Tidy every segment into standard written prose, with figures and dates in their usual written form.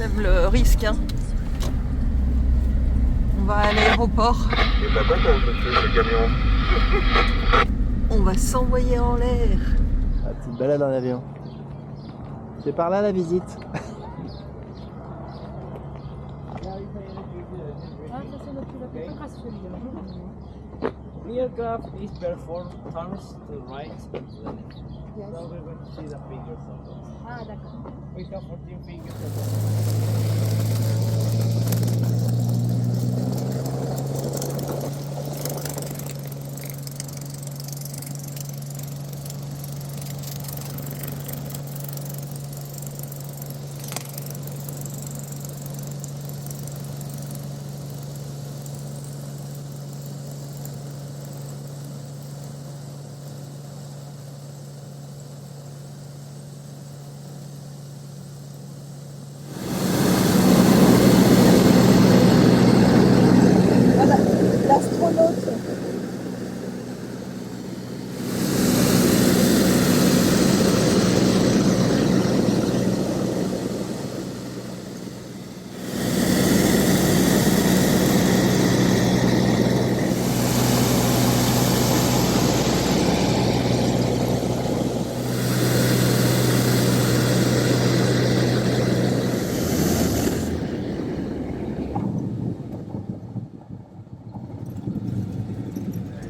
T'aimes le risque, hein. On va à l'aéroport. Il pas content, ce camion. On va s'envoyer en l'air. Ah, petite balade en avion. C'est par là la visite. The aircraft is performed turns to right. Yes. So we're going to see the figures of those. Ah, d'accord. We have 14 figures of those. Voilà, l'astronaute.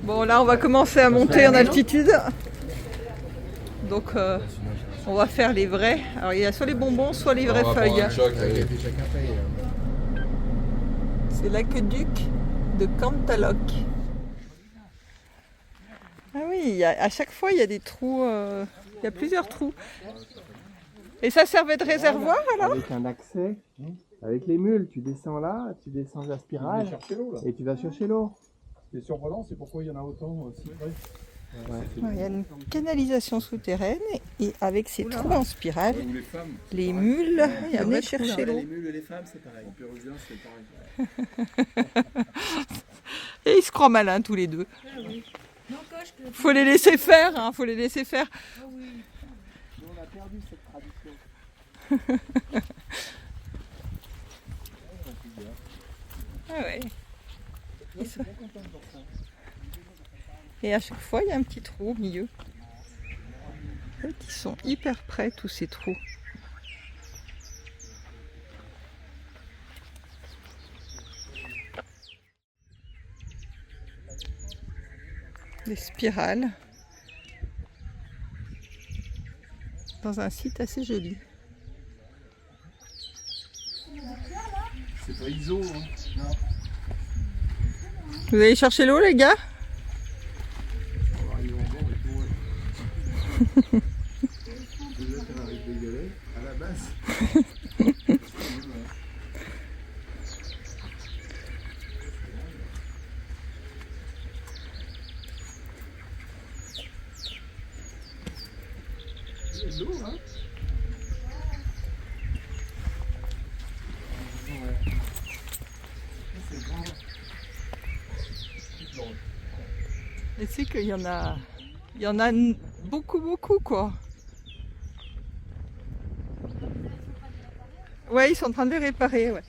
Bon, là, on va commencer à monter en altitude. Donc, on va faire les vrais. Alors, il y a soit les bonbons, soit les vraies feuilles. C'est l'aqueduc de Cantalloc. Ah oui, à chaque fois, il y a des trous. Il y a plusieurs trous. Et ça servait de réservoir, alors? Avec un accès, avec les mules, tu descends là, tu descends la spirale et tu vas chercher l'eau. Ce qui est surprenant, c'est pourquoi il y en a autant aussi près. Il y a une canalisation souterraine et avec ces trous en spirale, les mules venaient chercher l'eau. Les mules et les femmes, c'est pareil. En péruvien, c'est pareil. Et ils se croient malins tous les deux. Faut les laisser faire, hein, faut les laisser faire. Nous, on a perdu cette tradition. Ah ouais. Et à chaque fois, il y a un petit trou au milieu. En fait, ils sont hyper près, tous ces trous. Des spirales. Dans un site assez joli. C'est pas ISO, hein. Non. Vous allez chercher l'eau, les gars? On va arriver en bord et tout. Déjà, ça arrive dégueulé à la base. Il y a de l'eau, hein. C'est grand. Et c'est qu'il y en a, beaucoup quoi. Ouais, ils sont en train de les réparer, ouais.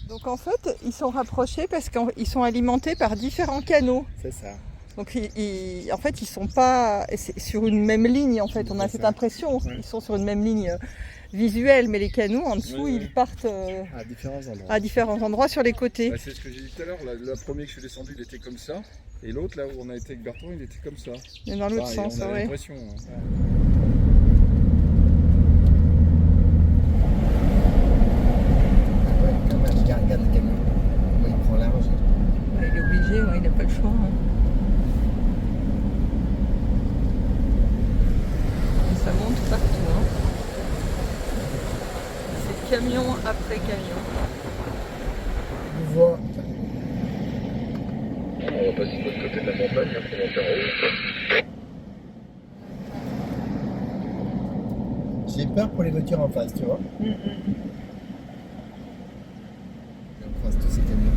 Donc en fait, ils sont rapprochés parce qu'ils sont alimentés par différents canaux. C'est ça. Donc en fait, ils sont pas sur une même ligne en fait. On a cette impression, ils sont sur une même ligne visuelle, mais les canaux en dessous, ils partent à différents endroits sur les côtés. Bah, c'est ce que j'ai dit tout à l'heure. Le premier que je suis descendu, il était comme ça. Et l'autre, là où on a été avec Bertrand, il était comme ça. Mais dans l'autre sens, on a ouais. l'impression. Hein. Regarde le camion. Il prend large. Il est obligé, ouais, il n'a pas le choix. Hein. Et ça monte partout. Hein. C'est camion après camion. On voit. On va passer de l'autre côté de la montagne, après on va faire en haut. J'ai peur pour les voitures en face, tu vois. On croise tous ces camions.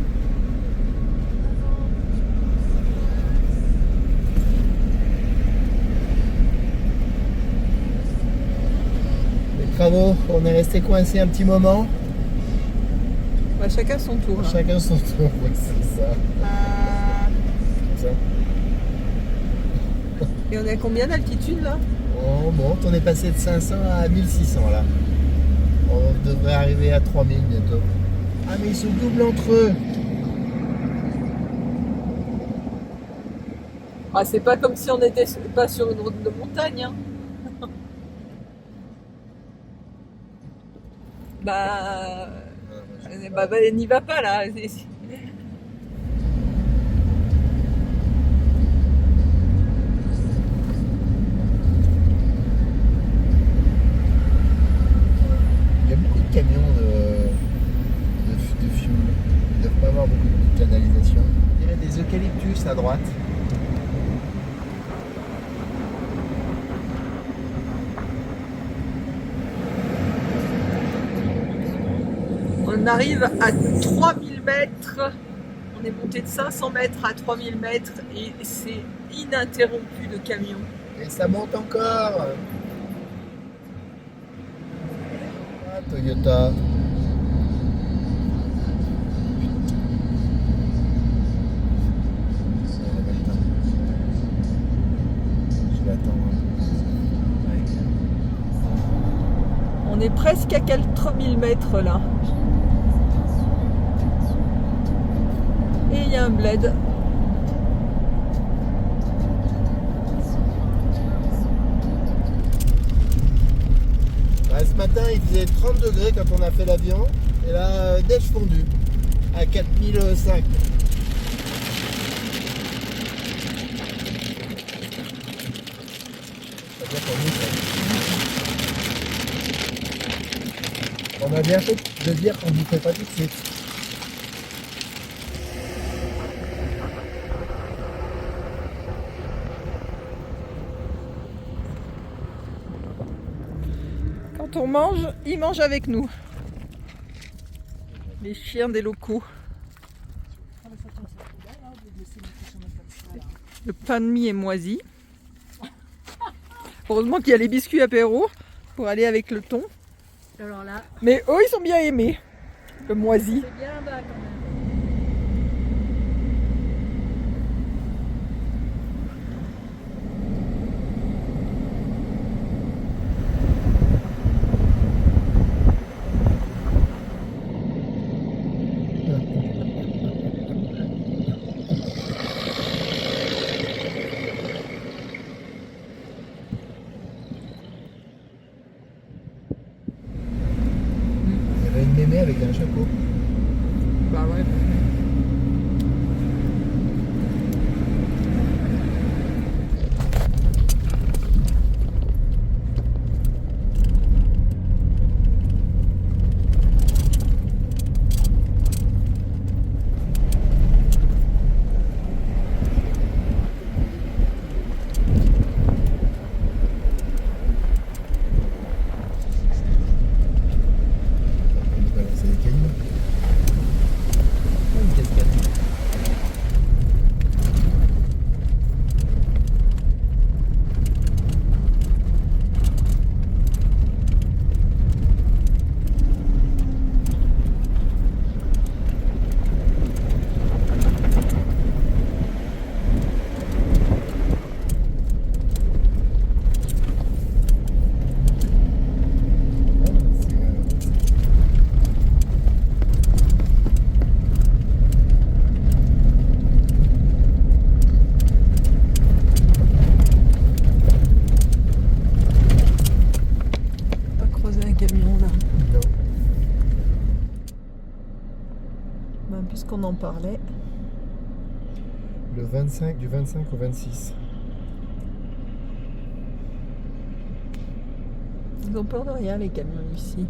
Les travaux Bon, on est resté coincé un petit moment. Bah, chacun son tour. Là. Chacun son tour, oui, c'est ça. Ça. Et on est à combien d'altitude là? On monte, on est passé de 500 à 1600 là. On devrait arriver à 3000 bientôt. Ah mais ils se doublent entre eux. Ah, c'est pas comme si on n'était pas sur une route de montagne. Hein. bah, n'y va pas là. Il y a beaucoup de camions de fuel. Il ne doit pas avoir beaucoup de canalisation. Il y a des eucalyptus à droite. On arrive à 3000 mètres. On est monté de 500 mètres à 3000 mètres et c'est ininterrompu de camions. Et ça monte encore. Ah, Toyota. Je vais attendre un peu. On est presque à 4000 mètres là. Et il y a un bled. Ce matin il faisait 30 degrés quand on a fait l'avion. Et là, neige fondue à 4005. On a bien fait de dire qu'on ne vous fait pas tout de suite. Quand on mange, ils mangent avec nous. Les chiens des locaux. Le pain de mie est moisi. Heureusement qu'il y a les biscuits apéro pour aller avec le thon. Alors là, Mais eux, ils sont bien aimés. Le moisi. c'est bien bas quand même. Il y avait une mémé avec un chapeau. Bah ouais. On nous balançait des cailloux. Oh, une cascade. Ah, Pas croiser un camion là. non. Ben, puisqu'on en parlait. Du 25 au 26. Ils ont peur de rien les camions ici.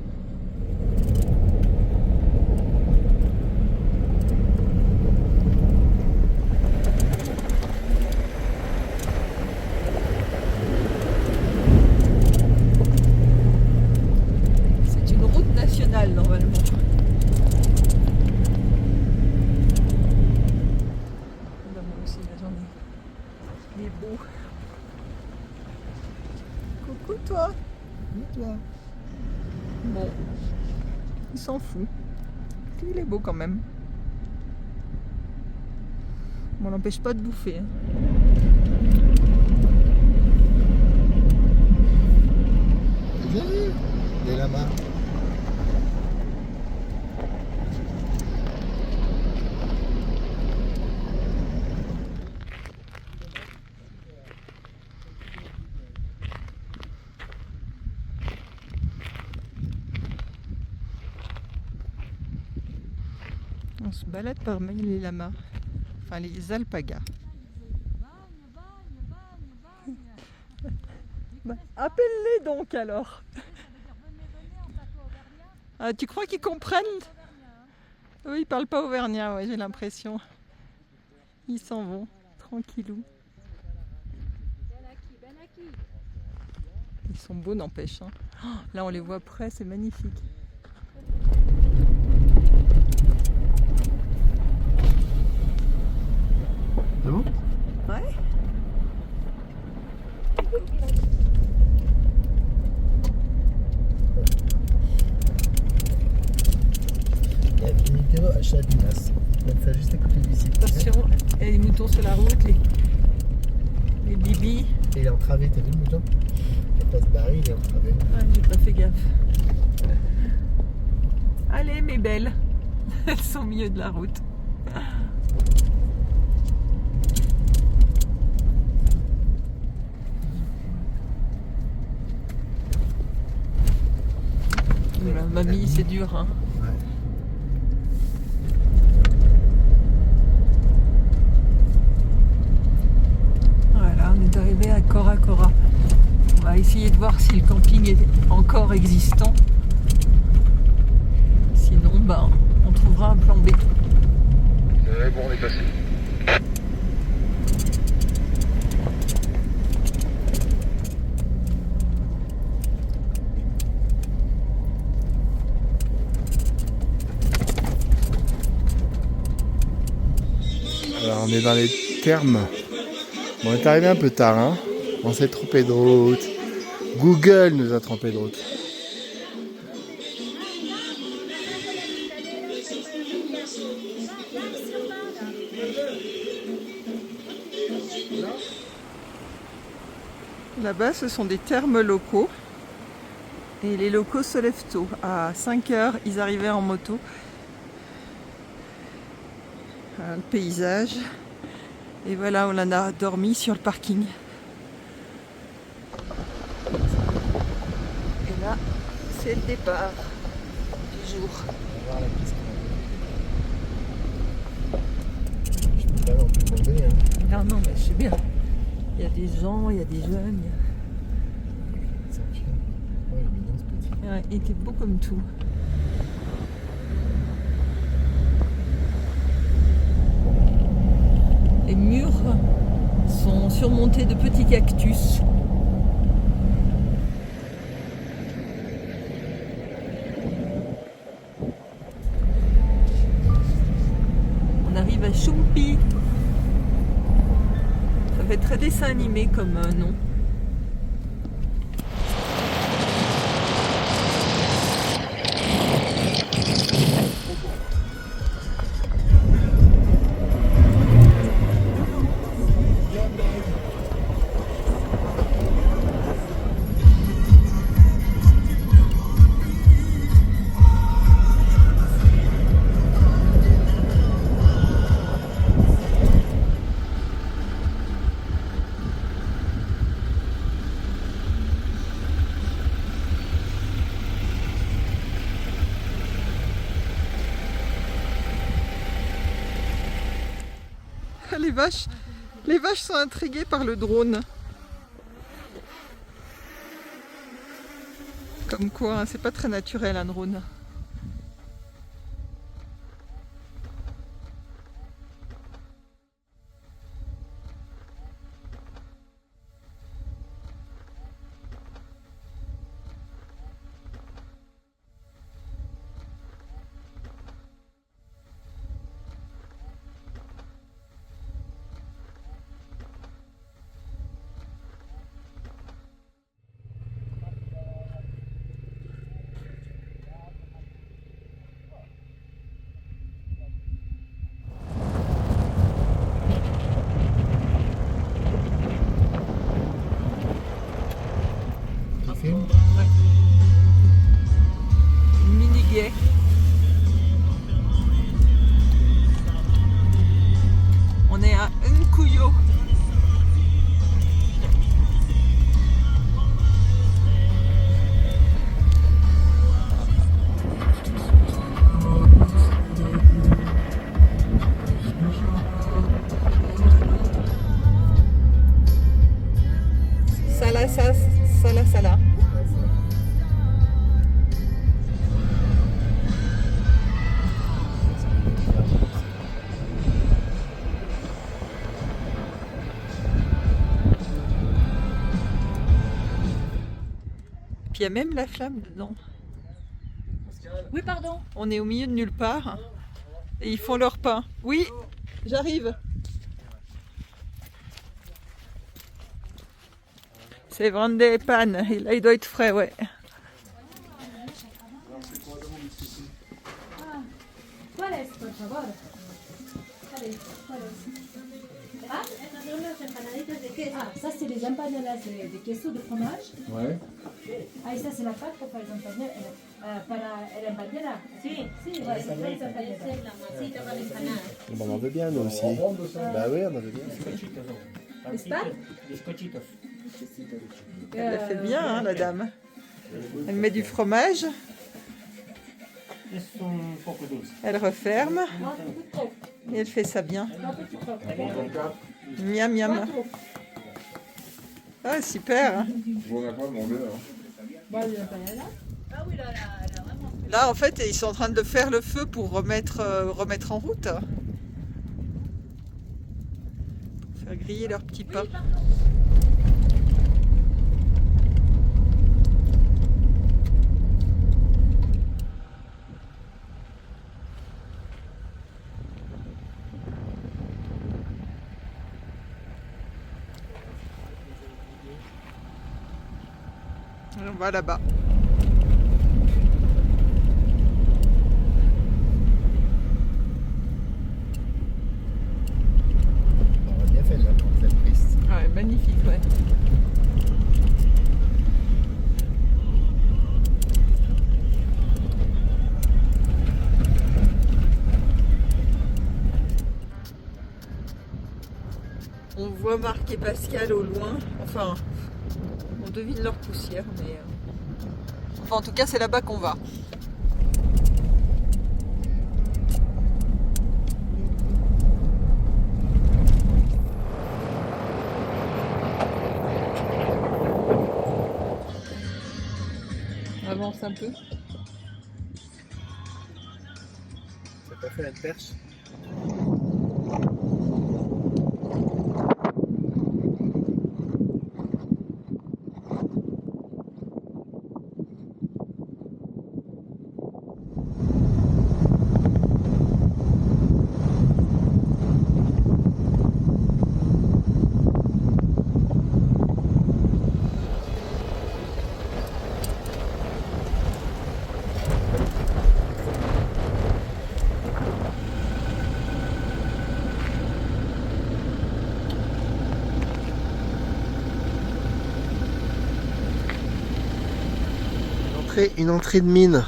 C'est une route nationale normalement. Ben, moi aussi la journée. Il est beau. Coucou toi. Oui, toi. Bon, il s'en fout. Il est beau quand même. Bon, on n'empêche pas de bouffer. Hein. T'as bien vu les lamas? On se balade parmi les lamas, enfin les alpagas. Bah, appelle-les donc alors. Ah, tu crois qu'ils comprennent? Oui, ils parlent pas auvergnat, ouais, j'ai l'impression. Ils s'en vont, tranquillou. Ils sont beaux, n'empêche. Hein. Oh, là, on les voit près, c'est magnifique. C'est bon? Ouais. Il y a une météo à Chabinas. Donc ça juste à côté du site. Attention, il y a des moutons sur la route, les bibis. Et il est entravé, t'as vu le mouton? Il va pas se barrer, il est entravé. Ah, j'ai pas fait gaffe. Allez mes belles, elles sont au milieu de la route. La mamie, c'est dur, hein. Ouais. Voilà, on est arrivé à Cora Cora. On va essayer de voir si le camping est encore existant. Sinon, ben, on trouvera un plan B. Bon, on est passé. Alors on est dans les thermes. Bon, on est arrivé un peu tard, hein. On s'est trompé de route. Google nous a trompé de route. Là-bas, ce sont des thermes locaux. Et les locaux se lèvent tôt. À 5 h, ils arrivaient en moto. Le paysage. Et voilà, on en a dormi sur le parking. Et là, c'est le départ du jour. On va voir la piste. Je peux pas non plus tomber, hein. Non, non, mais c'est bien. Il y a des gens, il y a des jeunes. C'est un chien. Ouais, il est mignon ce petit. Ouais, il était beau comme tout. Les murs sont surmontés de petits cactus. On arrive à Chumpi. Ça fait très dessin animé comme nom. Les vaches sont intriguées par le drone. Comme quoi, hein, c'est pas très naturel un drone. Puis il y a même la flamme dedans. Oui, pardon. On est au milieu de nulle part. Et ils font leur pain. Oui, j'arrive. C'est Vrande Pan. Et là, il doit être frais, ouais. ¿Cuál es, por favor? ¿Cuál es? Ah, son las empanaditas de queso. Ah, ça c'est les empanadas de queso, de fromage. Ouais. Ah, et ça c'est la pâte pour les empanadas. Para el empanada. Sí, sí, ouais, c'est les empanadas. La masita para empanadas. Bon, on en veut bien, nous aussi. Bah oui, on en veut bien. Bizcochitos. Elle le fait bien, hein, la dame. Elle met du fromage. Es un poco dulce. Elle referme. Et elle fait ça bien. Miam, miam. Ah, super. Hein. On n'a pas demandé là. Là, en fait, ils sont en train de faire le feu pour remettre en route. Pour faire griller leur petit pain. On va là-bas. On a bien fait là, pour cette piste. Ouais, magnifique, ouais. On voit Marc et Pascal au loin. Enfin, on devine leur poussière, mais... Enfin, en tout cas, c'est là-bas qu'on va. On avance un peu. T'as pas fait la perche? Une entrée de mine.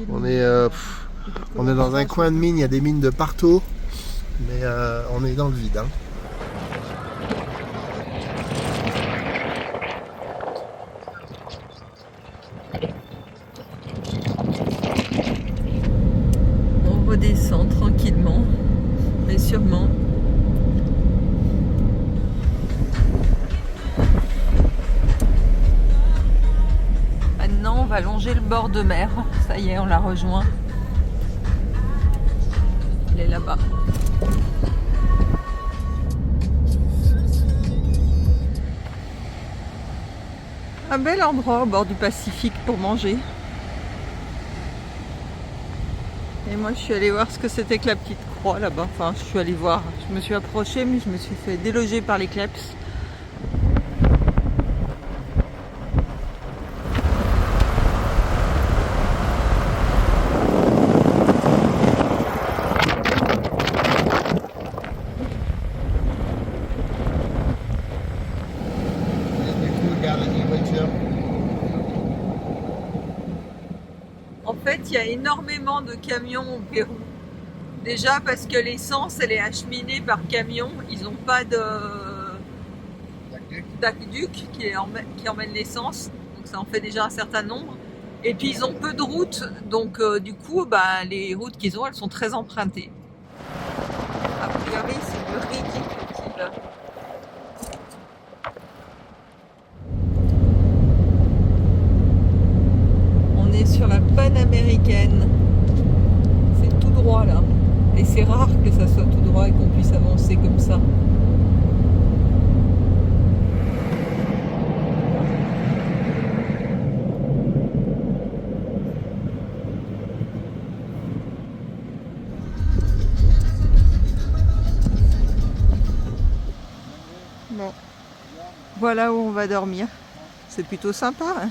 On est dans un coin de mine, il y a des mines de partout, mais on est dans le vide. Hein. On redescend tranquillement, mais sûrement. Maintenant, on va longer le bord de mer. Ça y est, on l'a rejoint. Il est là-bas. Un bel endroit au bord du Pacifique pour manger. Et moi, je suis allée voir ce que c'était que la petite croix là-bas. Enfin, je suis allée voir. Je me suis approchée, mais je me suis fait déloger par les kleps. En fait, il y a énormément de camions au Pérou. Déjà parce que l'essence, elle est acheminée par camion. Ils n'ont pas d'aqueduc qui emmène l'essence. Donc ça en fait déjà un certain nombre. Et puis ils ont peu de routes. Donc du coup, les routes qu'ils ont, elles sont très empruntées. A priori, c'est le riz qui cultive. On est sur la panaméricaine. C'est tout droit là. Et c'est rare que ça soit tout droit et qu'on puisse avancer comme ça. Voilà où on va dormir. C'est plutôt sympa. Hein.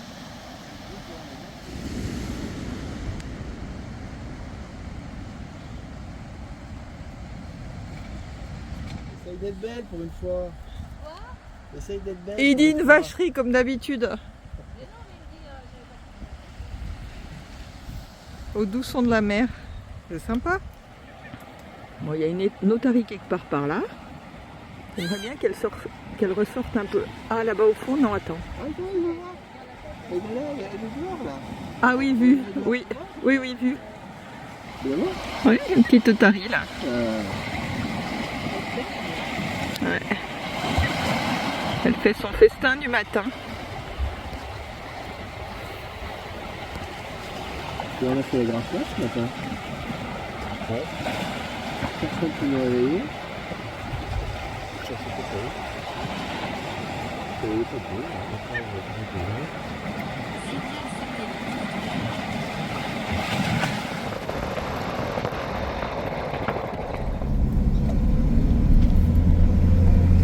Essaye d'être belle pour une fois. Essaye d'être belle. Et il dit une vacherie comme d'habitude. Au doux son de la mer. C'est sympa. Bon, il y a une otarie quelque part par là. J'aimerais bien qu'elle ressorte un peu. Ah, là-bas au fond, non, attends. Ah, il va voir. Et là, il y a des joueurs là. Ah oui, vu. Oui, oui, oui, vu. Tu vas voir? Oui, une petite otarie là. Ouais. Elle fait son festin du matin. Tu en as fait la grande place ce matin? Ouais. Personne peut nous réveiller. Et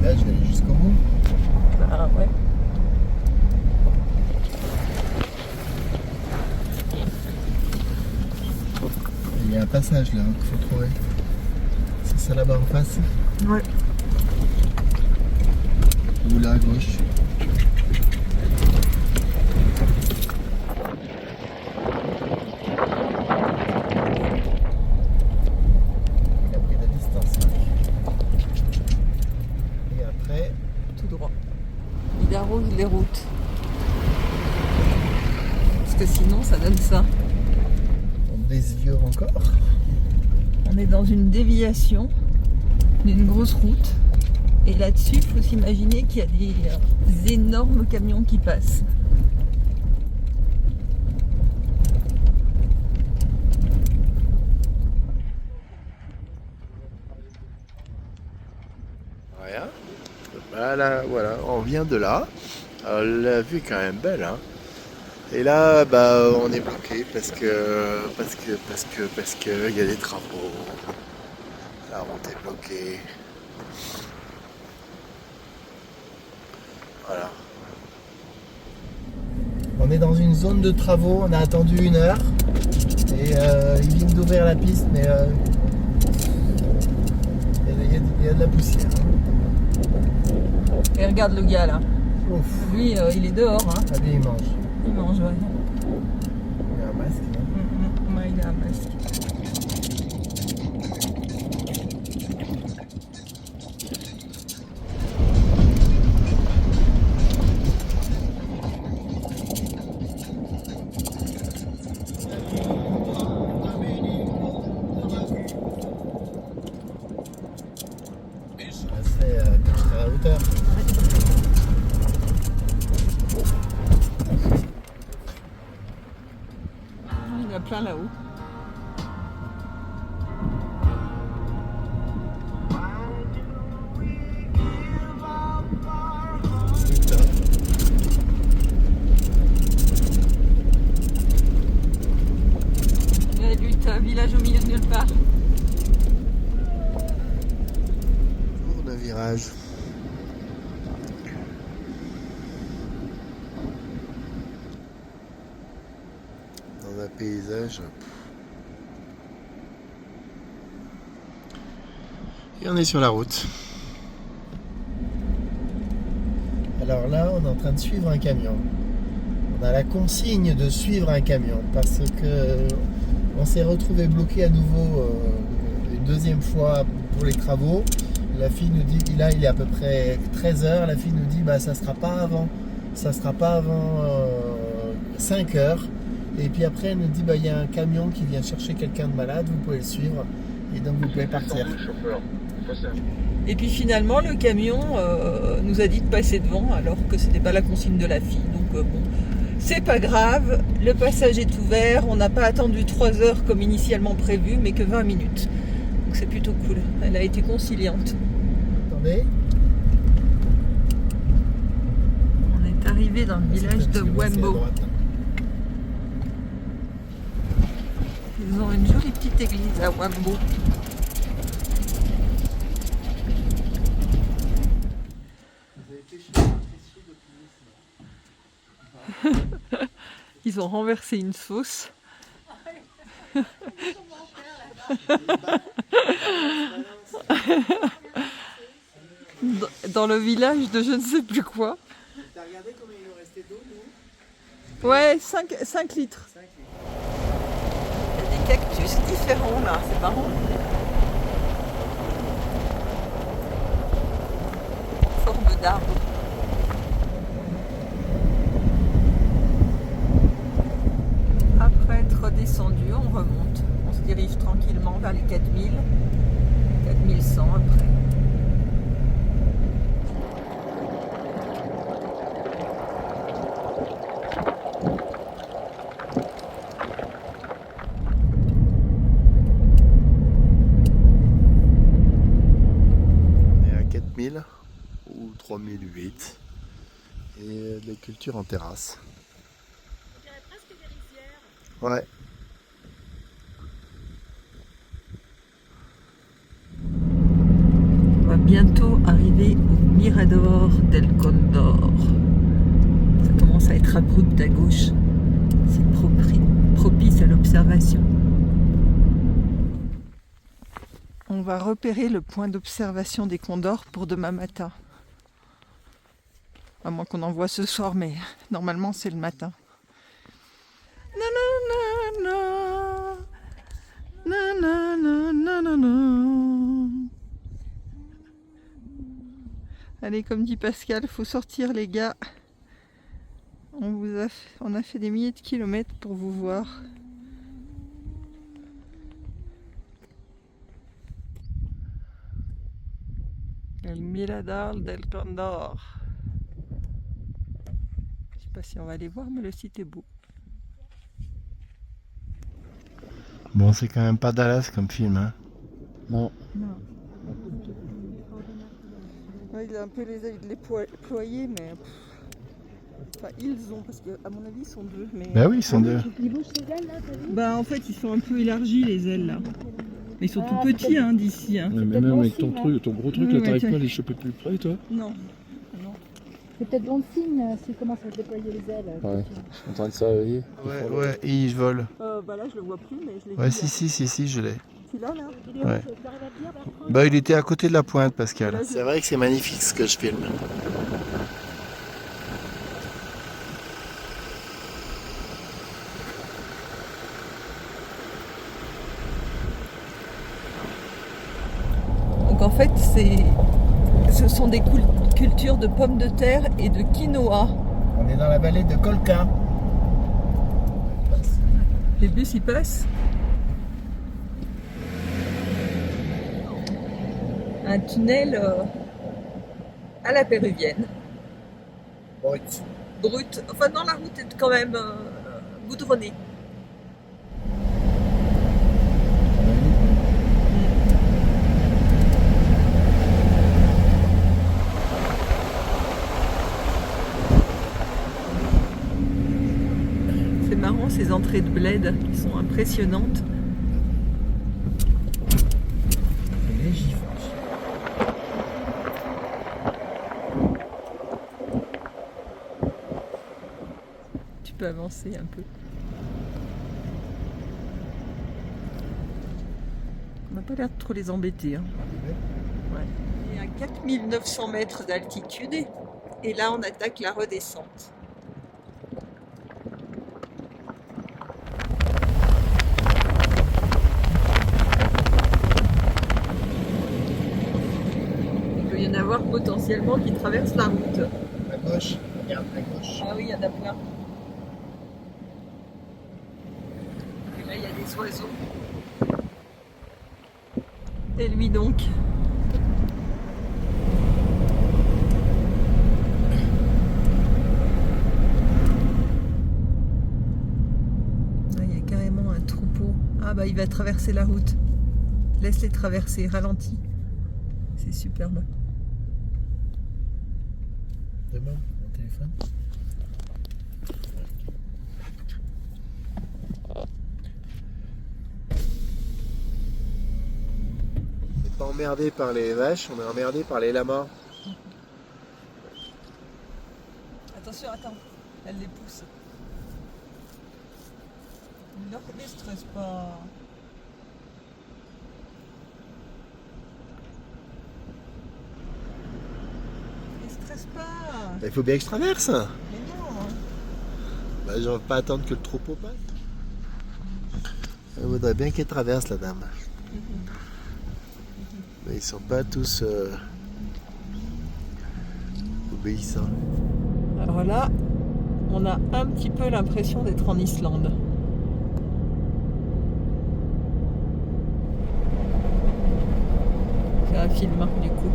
là, je vais aller jusqu'au bout. Ah ouais. Il y a un passage là qu'il faut trouver. C'est ça là-bas en face? Ouais. Ou là à gauche. Il a pris la distance. Et après, Tout droit. Il arrose les routes. Parce que sinon, ça donne ça. on désviure encore. On est dans une déviation d'une grosse route. Et là-dessus, il faut s'imaginer qu'il y a des énormes camions qui passent. Rien. Voilà, voilà, on vient de là. Alors, la vue est quand même belle, hein. Et là, bah, on est bloqué parce que il y a des travaux. La route est bloquée. Voilà. On est dans une zone de travaux, on a attendu 1 heure. Et ils viennent d'ouvrir la piste, mais il y a de la poussière. Et regarde le gars là. Ouf. Lui, il est dehors. Hein. Ah, lui, il mange. Il mange, ouais. Il a un masque. Hein. Ouais, il a un masque. C'est à la hauteur. Il y en a plein là-haut. Il y a lui, un village au milieu de nulle part. Tour de virage. Dans un paysage. Et on est sur la route. Alors là, on est en train de suivre un camion. On a la consigne de suivre un camion parce que on s'est retrouvé bloqué à nouveau une deuxième fois pour les travaux. La fille nous dit, là il est à peu près 13h, la fille nous dit bah ça sera pas avant 5h. Et puis après elle nous dit bah il y a un camion qui vient chercher quelqu'un de malade, vous pouvez le suivre et donc vous pouvez partir. Et puis finalement, le camion nous a dit de passer devant alors que c'était pas la consigne de la fille. Donc bon, c'est pas grave, le passage est ouvert, on n'a pas attendu 3 heures comme initialement prévu, mais que 20 minutes. Donc c'est plutôt cool, elle a été conciliante. Attendez. On est arrivé dans le village de Wembo. Ils ont une jolie petite église à Wembo. Vous avez pêché Ils ont renversé une sauce. Dans le village de je ne sais plus quoi. T'as regardé combien il nous restait d'eau, nous? Ouais, 5 litres. Il y a des cactus différents là, c'est marrant. Forme d'arbre. Après être redescendu, on remonte. On se dirige tranquillement vers les 4000, 4100 après. On est à 4000 ou 3008 et des cultures en terrasse. On dirait presque des rizières. Ouais. On va bientôt arriver au Mirador del Condor. Ça commence à être abrupt à gauche. C'est propice à l'observation. On va repérer le point d'observation des condors pour demain matin. À moins qu'on en voit ce soir, mais normalement c'est le matin. Allez, comme dit Pascal, faut sortir les gars. On a fait des milliers de kilomètres pour vous voir. El Mirador del Condor. Je sais pas si on va aller voir, mais le site est beau. Bon, c'est quand même pas Dallas comme film, hein. Non. Non. Ouais, il a un peu les ailes ployées, mais... Enfin, ils ont, parce qu'à mon avis, ils sont deux. Mais... Bah oui, ils sont deux. Il bouge ses ailes là, t'as vu? Bah en fait, ils sont un peu élargis les ailes là. Mais ils sont tout petits hein, d'ici. Hein. Ouais, mais même avec ton truc, ton gros truc, Ouais, là, ouais, t'arrives tiens. pas à les choper plus près, toi? Non. C'est peut-être bon signe s'il commence à se déployer les ailes. Ouais, je suis en train de surveiller. Ouais, et ils volent. Bah là, je le vois plus, mais je l'ai Ouais, vu. si, je l'ai. Celui-là, là. Il est Ouais. où? Tu arrives à le dire, Bertrand? Bah, il était à côté de la pointe, Pascal. Là, C'est vrai que c'est magnifique ce que je filme. Donc en fait, ce sont des cultures de pommes de terre et de quinoa. On est dans la vallée de Colca. Les bus, ils passent. Un tunnel à la péruvienne. Brut. Brut. Enfin non, la route est quand même goudronnée. C'est marrant ces entrées de bled qui sont impressionnantes. Les gifles. Tu peux avancer un peu. On n'a pas l'air de trop les embêter. Hein. Ouais. On est à 4900 mètres d'altitude et là on attaque la redescente. Il peut y en avoir potentiellement qui traversent la route. À gauche, regarde à gauche. Ah oui, il y en a plein. Et là, il y a des oiseaux. Et lui donc. Ah, il y a carrément un troupeau. Ah bah il va traverser la route. Laisse-les traverser, ralentis. C'est superbe. Demain, mon téléphone. On n'est pas emmerdé par les vaches, on est emmerdé par les lamas. Attention, attends. Elle les pousse. Ne stresse pas. Ne stresse pas. Il faut bien que je traverse. Mais non. Bah, je ne vais pas attendre que le troupeau passe. Elle voudrait bien qu'elle traverse, la dame. Mais ils sont pas tous obéissants. Alors là, on a un petit peu l'impression d'être en Islande. C'est un film, du coup.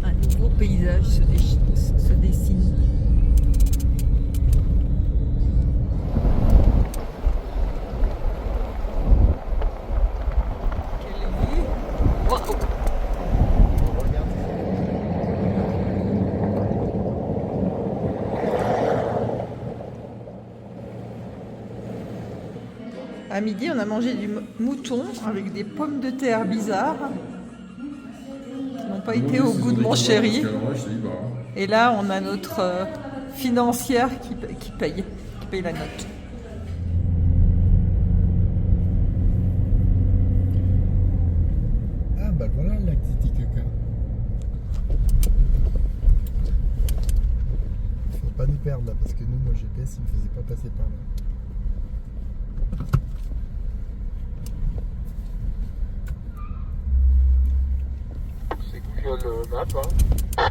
Un nouveau paysage se dessine. Quelle vue! Waouh! À midi, on a mangé du mouton avec des pommes de terre bizarres qui n'ont pas été au goût de mon chéri. Et là, on a notre financière qui paye la note. Ah bah voilà le lac Titicaca. Faut pas nous perdre là parce que nous, moi GPS, il me faisait pas passer par là. Le map, hein.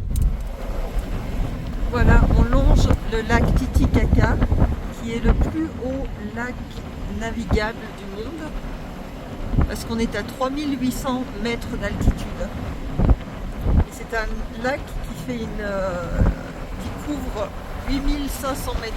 Voilà, on longe le lac Titicaca, qui est le plus haut lac navigable du monde, parce qu'on est à 3800 mètres d'altitude. Et c'est un lac qui couvre 8500 mètres